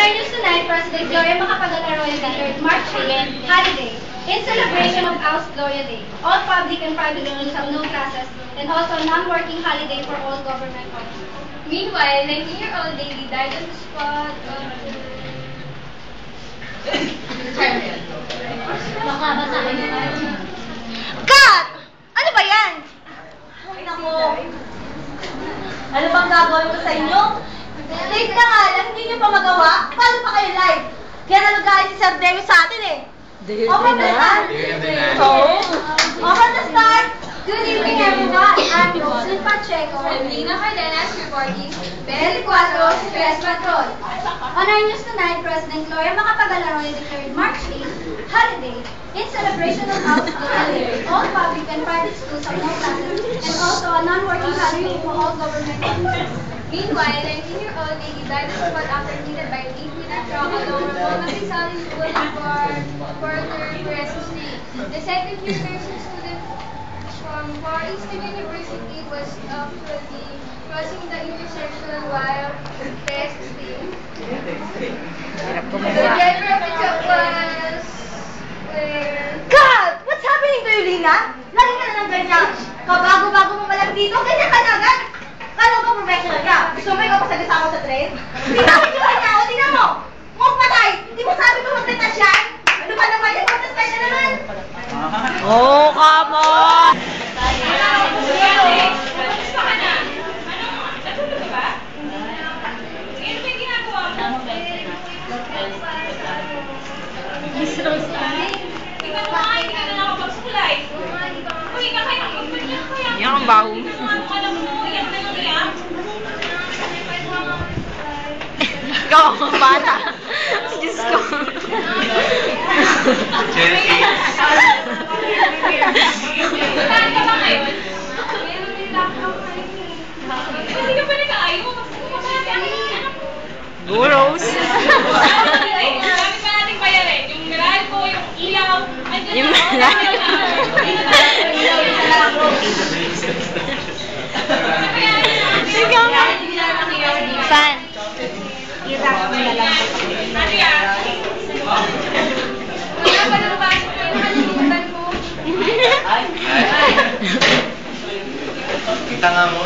our news tonight, President Gloria Macapagal-Arroyo declared March 8 holiday in celebration of Aus Gloria Day. All public and private schools have no classes and also a non-working holiday for all government offices. Meanwhile, 19-year-old lady died on the spot of... Kat! Ano ba yan? Ay, naku. Ano bang gagawin ko sa inyo? Live na nga lang, hindi nyo pa magawa. Paano pa kayo live? Kaya nalagay si Sir Demi sa atin eh. Open the start. Open the start. Good evening, everyone. I'm Roslyn Pacheco. I'm Lina Cardenas reporting. 24 Stress Patrol. On our news tonight, President Gloria Macapagal-Arroyo declared March 8 holiday in celebration of Aus Gloria Day. All public and private schools have no classes and also a non-working holiday for all government offices. Meanwhile, 19-year-old lady died on the spot after hit by a 8-meter truck along Reforma Sally Boulevard, Porter, Quezon Street. The second-year nursing student from Far Eastern University was actually crossing the intersection while testing. The driver of the truck was... Kat! What's happening to you, Lina? Lagi ka na ng ganyan. Kabago-bago mo malang dito, ganyan ka na agad. Kala mo professional ka? Gusto mo ikaw pasagasama sa train? Tingnan mo yung niya, o tingnan mo! Mong patay! Hindi mo sabi ko magpitas yan? Ano ba naman yan? Magpitas ka naman! Oh, come on! Miss Rose, tingnan mo nga, hindi ka na nakapagsulay. Uy, kakain ako pa niya kaya. Yan ang baho. Alam mo, iyak na lang iyak. Ikaw ang bata. Diyos ko. Chelsea. Saan ka ba ngayon? Hindi ka pa nag-aayo. Magpapalati ang anak mo. Guros. Gamit pa nating bayarin. Yung mineral ko, yung ilaw. Yung mineral ko. Ikaw nga. Saan? Irap mo na lang. Ano yan? Wala pa nang pasok ko yung nakalimutan mo. Kita nga mo.